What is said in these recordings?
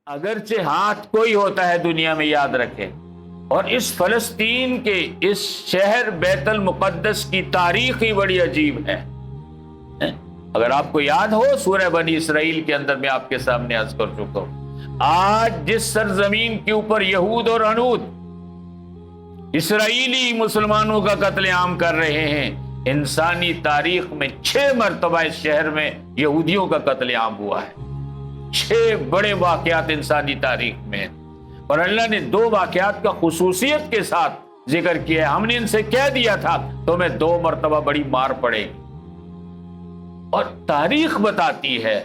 اگرچہ ہاتھ کوئی ہوتا ہے دنیا میں، یاد رکھیں، اور اس فلسطین کے اس شہر بیت المقدس کی تاریخ ہی بڑی عجیب ہے۔ اگر آپ کو یاد ہو سورہ بنی اسرائیل کے اندر میں آپ کے سامنے عرض کر چکا ہوں، آج جس سرزمین کے اوپر یہود اور ہنود اسرائیلی مسلمانوں کا قتل عام کر رہے ہیں، انسانی تاریخ میں 6 مرتبہ اس شہر میں یہودیوں کا قتل عام ہوا ہے۔ 6 بڑے واقعات انسانی تاریخ میں، اور اللہ نے 2 واقعات کا خصوصیت کے ساتھ ذکر کیا ہے۔ ہم نے ان سے کہہ دیا تھا تمہیں 2 مرتبہ بڑی مار پڑے گی، اور تاریخ بتاتی ہے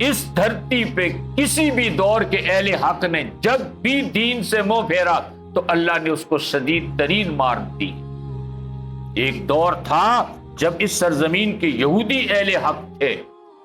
اس دھرتی پہ کسی بھی دور کے اہل حق نے جب بھی دین سے منہ پھیرا تو اللہ نے اس کو شدید ترین مار دی۔ ایک دور تھا جب اس سرزمین کے یہودی اہل حق تھے،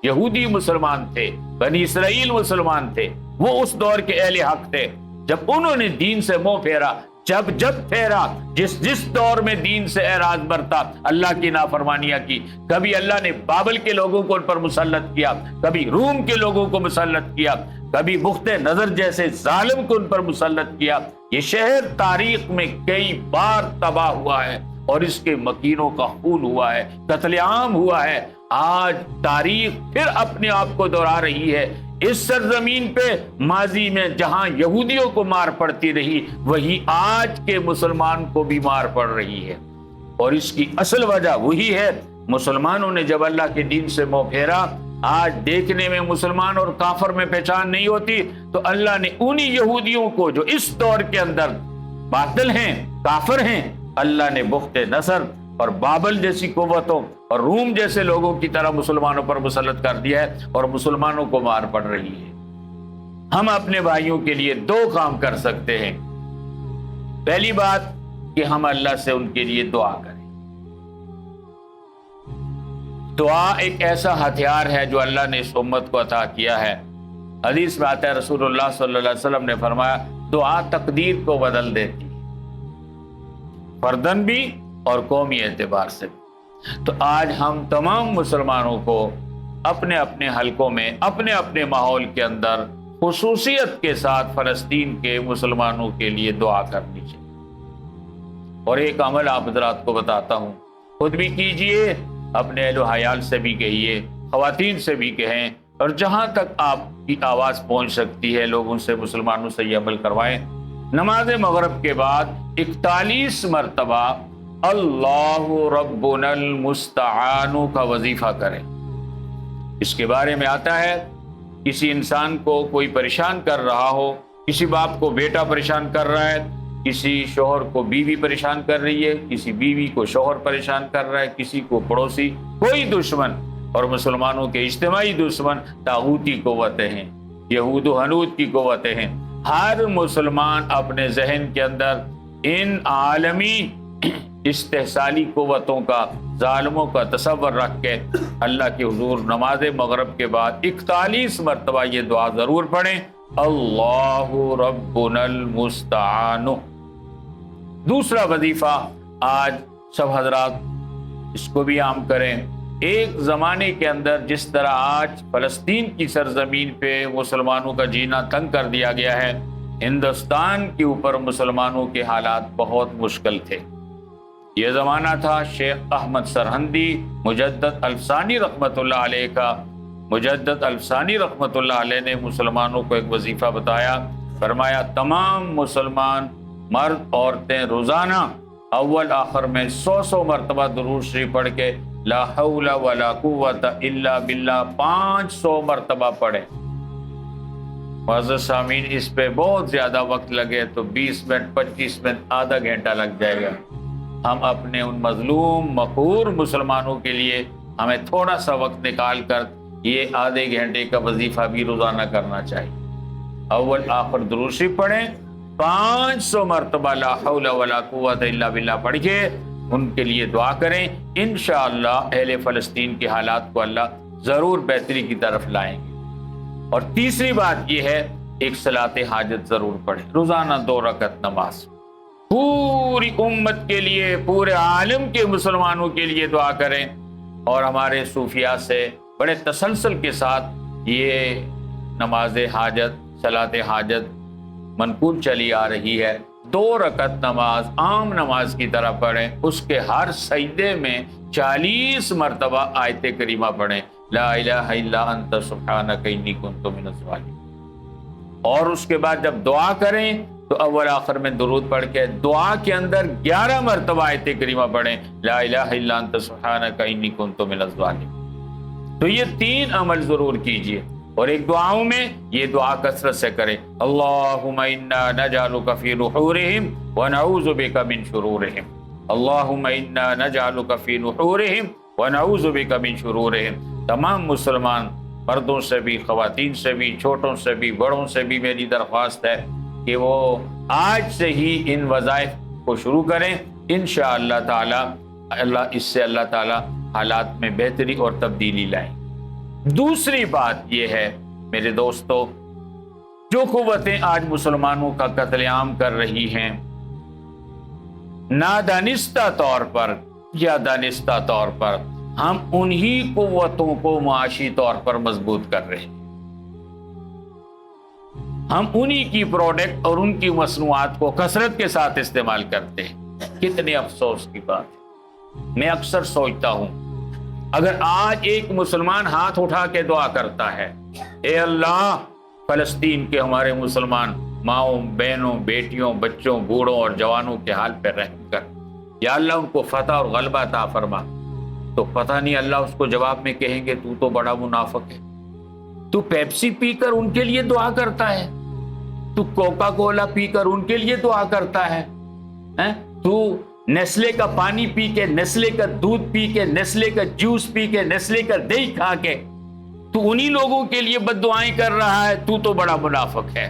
یہودی مسلمان تھے، بنی اسرائیل مسلمان تھے، وہ اس دور کے اہل حق تھے۔ جب انہوں نے دین سے منہ پھیرا، جب پھیرا، جس دور میں دین سے اعراض برتا، اللہ کی نافرمانیاں کی، کبھی اللہ نے بابل کے لوگوں کو ان پر مسلط کیا، کبھی روم کے لوگوں کو مسلط کیا، کبھی بخت نظر جیسے ظالم کو ان پر مسلط کیا۔ یہ شہر تاریخ میں کئی بار تباہ ہوا ہے، اور اس کے مکینوں کا خون ہوا ہے، قتل عام ہوا ہے۔ آج تاریخ پھر اپنے آپ کو دہرا رہی ہے۔ اس سرزمین پہ ماضی میں جہاں یہودیوں کو مار پڑتی رہی، وہی آج کے مسلمان کو بھی مار پڑ رہی ہے، اور اس کی اصل وجہ وہی ہے، مسلمانوں نے جب اللہ کے دین سے منہ پھیرا۔ آج دیکھنے میں مسلمان اور کافر میں پہچان نہیں ہوتی، تو اللہ نے انہی یہودیوں کو جو اس دور کے اندر باطل ہیں، کافر ہیں، اللہ نے بخت نصر اور بابل جیسی قوتوں اور روم جیسے لوگوں کی طرح مسلمانوں پر مسلط کر دیا ہے، اور مسلمانوں کو مار پڑ رہی ہے۔ ہم اپنے بھائیوں کے لیے 2 کام کر سکتے ہیں۔ پہلی بات کہ ہم اللہ سے ان کے لیے دعا کریں۔ دعا ایک ایسا ہتھیار ہے جو اللہ نے اس امت کو عطا کیا ہے۔ حدیث میں آتا ہے، رسول اللہ صلی اللہ علیہ وسلم نے فرمایا، دعا تقدیر کو بدل دیتی، فردن بھی اور قومی اعتبار سے۔ تو آج ہم تمام مسلمانوں کو اپنے اپنے حلقوں میں، اپنے اپنے ماحول کے اندر خصوصیت کے ساتھ فلسطین کے مسلمانوں کے لیے دعا کرنی چاہیے۔ اور ایک عمل آپ حضرات کو بتاتا ہوں، خود بھی کیجئے، اپنے اہل و عیال سے بھی کہیے، خواتین سے بھی کہیں، اور جہاں تک آپ کی آواز پہنچ سکتی ہے لوگوں سے، مسلمانوں سے یہ عمل کروائیں۔ نماز مغرب کے بعد 41 مرتبہ اللہ ربنا المستعان کا وظیفہ کریں۔ اس کے بارے میں آتا ہے، کسی انسان کو کوئی پریشان کر رہا ہو، کسی باپ کو بیٹا پریشان کر رہا ہے، کسی شوہر کو بیوی پریشان کر رہی ہے، کسی بیوی کو شوہر پریشان کر رہا ہے، کسی کو پڑوسی، کوئی دشمن، اور مسلمانوں کے اجتماعی دشمن طاغوتی قوتیں ہیں، یہود و ہنود کی قوتیں ہیں۔ ہر مسلمان اپنے ذہن کے اندر ان عالمی استحصالی قوتوں کا، ظالموں کا تصور رکھ کے اللہ کے حضور نماز مغرب کے بعد 41 مرتبہ یہ دعا ضرور پڑھیں، اللہ ربنا المستعان۔ دوسرا وظیفہ آج سب حضرات اس کو بھی عام کریں۔ ایک زمانے کے اندر جس طرح آج فلسطین کی سرزمین پہ مسلمانوں کا جینا تنگ کر دیا گیا ہے، ہندوستان کے اوپر مسلمانوں کے حالات بہت مشکل تھے۔ یہ زمانہ تھا شیخ احمد سرہندی مجدد الفسانی رحمۃ اللہ علیہ کا۔ مجدد الفسانی رحمۃ اللہ علیہ نے مسلمانوں کو ایک وظیفہ بتایا، فرمایا تمام مسلمان مرد عورتیں روزانہ اول آخر میں 100 مرتبہ درود شریف پڑھ کے لا حول ولا قوت الا باللہ 500 مرتبہ پڑھیں۔ معزز سامعین، اس پہ بہت زیادہ وقت لگے تو 20 منٹ 25 منٹ آدھا گھنٹہ لگ جائے گا۔ ہم اپنے ان مظلوم مقہور مسلمانوں کے لیے ہمیں تھوڑا سا وقت نکال کر یہ آدھے گھنٹے کا وظیفہ بھی روزانہ کرنا چاہیے۔ اول آخر درود شریف پڑھیں، 500 مرتبہ لا حول ولا قوت الا باللہ پڑھ کے ان کے لیے دعا کریں۔ انشاءاللہ اہل فلسطین کے حالات کو اللہ ضرور بہتری کی طرف لائیں گے۔ اور تیسری بات یہ ہے، ایک صلاۃ حاجت ضرور پڑھیں، روزانہ 2 رکعت نماز۔ پوری امت کے لیے، پورے عالم کے مسلمانوں کے لیے دعا کریں، اور ہمارے صوفیاء سے بڑے تسلسل کے ساتھ یہ نماز حاجت، صلاۃ حاجت منقول چلی آ رہی ہے، 2 رکعت نماز عام نماز کی طرح پڑھیں، اس کے ہر سجدے میں 40 مرتبہ آیت کریمہ پڑھیں، لا الہ الا انت سبحانک انی کنت من الظالمین۔ اور اس کے بعد جب دعا کریں تو اول آخر میں درود پڑھ کے دعا کے اندر 11 مرتبہ آیت کریمہ پڑھیں، لا الہ الا انت سبحانک انی کنت من الظالمین۔ تو یہ 3 عمل ضرور کیجئے، اور ایک دعاؤں میں یہ دعا کثرت سے کریں، اللہم انا نجعلک فی نحورہم ونعوذ بک من شرورہم، اللہم انا نجعلک فی نحورہم ونعوذ بک من شرورہم۔ تمام مسلمان مردوں سے بھی، خواتین سے بھی، چھوٹوں سے بھی، بڑوں سے بھی میری درخواست ہے کہ وہ آج سے ہی ان وظائف کو شروع کریں، انشاءاللہ تعالی اس سے اللہ تعالی حالات میں بہتری اور تبدیلی لائیں۔ دوسری بات یہ ہے میرے دوستو، جو قوتیں آج مسلمانوں کا قتل عام کر رہی ہیں، نادانستہ طور پر یا دانستہ طور پر ہم انہی قوتوں کو معاشی طور پر مضبوط کر رہے ہیں، ہم انہی کی پروڈکٹ اور ان کی مصنوعات کو کثرت کے ساتھ استعمال کرتے ہیں۔ کتنے افسوس کی بات ہے، میں اکثر سوچتا ہوں اگر آج ایک مسلمان ہاتھ اٹھا کے دعا کرتا ہے، اے اللہ فلسطین کے ہمارے مسلمان ماؤں، بہنوں، بیٹیوں، بچوں، بوڑھوں اور جوانوں کے حال پہ رحم کر، یا اللہ ان کو فتح اور غلبہ عطا فرما، تو پتہ نہیں اللہ اس کو جواب میں کہیں گے تو بڑا منافق ہے، تو پیپسی پی کر ان کے لیے دعا کرتا ہے، تو کوکا کولا پی کر ان کے لیے دعا کرتا ہے، تو نیسلے کا پانی پی کے، نیسلے کا دودھ پی کے، نیسلے کا جوس پی کے، نیسلے کا دہی کھا کے تو انہی لوگوں کے لیے بد دعائیں کر رہا ہے، تو بڑا منافق ہے۔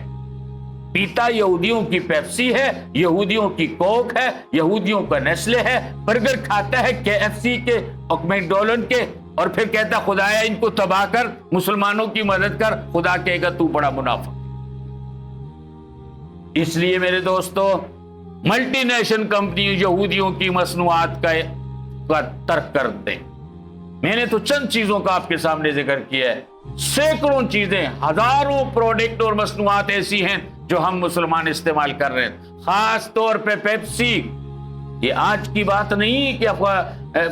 پیتا یہودیوں کی پیپسی ہے، یہودیوں کی کوک ہے، یہودیوں کا نیسلے ہے، برگر کھاتا ہے KFC کے اور میکڈونلڈ کے، اور پھر کہتا خدایا ان کو تباہ کر، مسلمانوں کی مدد کر، خدا کہے گا تو بڑا منافق۔ اس لیے میرے دوستو، ملٹی نیشنل کمپنی یہودیوں کی مصنوعات کا ترک کر دیں۔ میں نے تو چند چیزوں کا آپ کے سامنے ذکر کیا ہے، سینکڑوں چیزیں، ہزاروں پروڈکٹ اور مصنوعات ایسی ہیں جو ہم مسلمان استعمال کر رہے ہیں، خاص طور پہ پیپسی۔ یہ آج کی بات نہیں کہ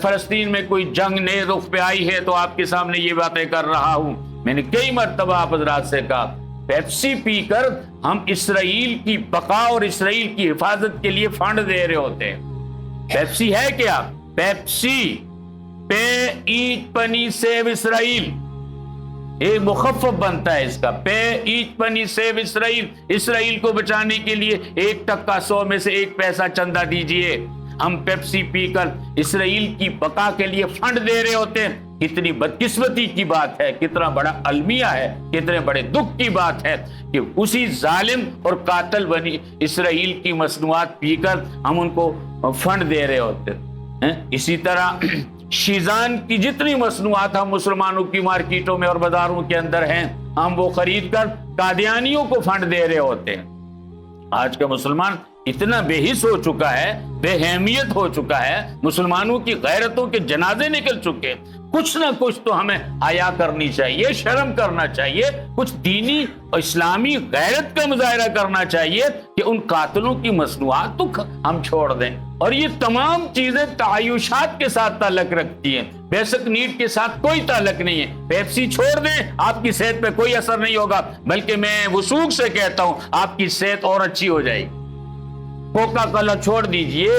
فلسطین میں کوئی جنگ نئے رخ پہ آئی ہے تو آپ کے سامنے یہ باتیں کر رہا ہوں۔ میں نے کئی مرتبہ آپ حضرات سے کہا، پیپسی پی کر ہم اسرائیل کی بقا اور اسرائیل کی حفاظت کے لیے فنڈ دے رہے ہوتے ہیں۔ پیپسی ہے کیا؟ پیپسی، پے ایٹ پنی سیو اسرائیل، ایک مخفف بنتا ہے اس کا، پے ایچ پنی سیو اسرائیل، اسرائیل کو بچانے کے لیے 1% 100 میں سے 1 پیسہ چندہ دیجئے۔ ہم پیپسی پی کر اسرائیل کی بقا کے لیے فنڈ دے رہے ہوتے ہیں۔ کتنی بدقسمتی کی بات ہے، کتنا بڑا المیہ ہے، کتنے بڑے دکھ کی بات ہے کہ اسی ظالم اور قاتل بنی اسرائیل کی مصنوعات پی کر ہم ان کو فنڈ دے رہے ہوتے ہیں۔ اسی طرح شیزان کی جتنی مصنوعات ہم مسلمانوں کی مارکیٹوں میں اور بازاروں کے اندر ہیں، ہم وہ خرید کر قادیانیوں کو فنڈ دے رہے ہوتے ہیں۔ آج کا مسلمان اتنا بے حس ہو چکا ہے، بے اہمیت ہو چکا ہے، مسلمانوں کی غیرتوں کے جنازے نکل چکے۔ کچھ نہ کچھ تو ہمیں حیا کرنی چاہیے، شرم کرنا چاہیے، کچھ دینی اور اسلامی غیرت کا مظاہرہ کرنا چاہیے کہ ان قاتلوں کی مصنوعات تو ہم چھوڑ دیں۔ اور یہ تمام چیزیں تعیشات کے ساتھ تعلق رکھتی ہیں، بیسک نیڈ کے ساتھ کوئی تعلق نہیں ہے۔ پیپسی چھوڑ دیں، آپ کی صحت پہ کوئی اثر نہیں ہوگا، بلکہ میں وثوق سے کہتا ہوں آپ کی صحت اور اچھی ہو جائے گی۔ کوکا کولا چھوڑ دیجئے،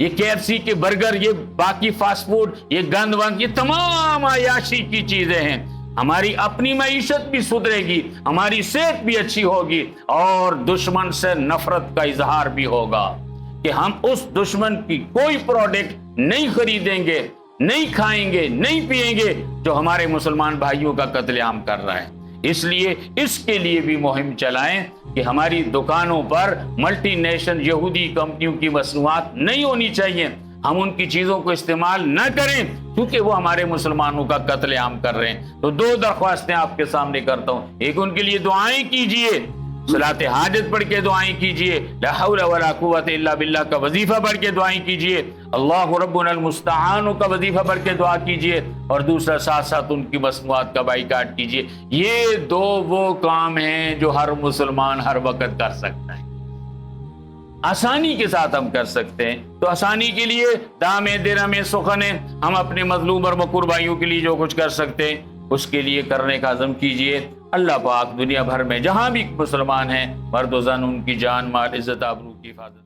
یہ KFC کے برگر، یہ باقی فاسٹ فوڈ، یہ گند وند، یہ تمام عیاشی کی چیزیں ہیں۔ ہماری اپنی معیشت بھی سدھرے گی، ہماری صحت بھی اچھی ہوگی، اور دشمن سے نفرت کا اظہار بھی ہوگا کہ ہم اس دشمن کی کوئی پروڈکٹ نہیں خریدیں گے، نہیں کھائیں گے، نہیں پیئیں گے جو ہمارے مسلمان بھائیوں کا قتل عام کر رہا ہے۔ اس لیے اس کے لیے بھی مہم چلائیں کہ ہماری دکانوں پر ملٹی نیشنل یہودی کمپنیوں کی مصنوعات نہیں ہونی چاہیے، ہم ان کی چیزوں کو استعمال نہ کریں کیونکہ وہ ہمارے مسلمانوں کا قتل عام کر رہے ہیں۔ تو 2 درخواستیں آپ کے سامنے کرتا ہوں، ایک ان کے لیے دعائیں کیجئے صلاۃ حاجت پڑھ کے دعائیں کیجئے، لا حول ولا قوت الا باللہ کا وظیفہ پڑھ کے دعائیں کیجئے، اللہ ربنا المستعان کا وظیفہ پڑھ کے دعا کیجئے، اور دوسرا ساتھ ساتھ ان کی مصنوعات کا بائیکاٹ کیجئے۔ یہ دو وہ کام ہیں جو ہر مسلمان ہر وقت کر سکتا ہے، آسانی کے ساتھ ہم کر سکتے ہیں۔ تو آسانی کے لیے دام درہم سخن ہے، ہم اپنے مظلوم اور مقہور بھائیوں کے لیے جو کچھ کر سکتے ہیں اس کے لیے کرنے کا عزم کیجئے۔ اللہ پاک دنیا بھر میں جہاں بھی مسلمان ہیں، مرد و زن، ان کی جان مال عزت آبرو کی حفاظت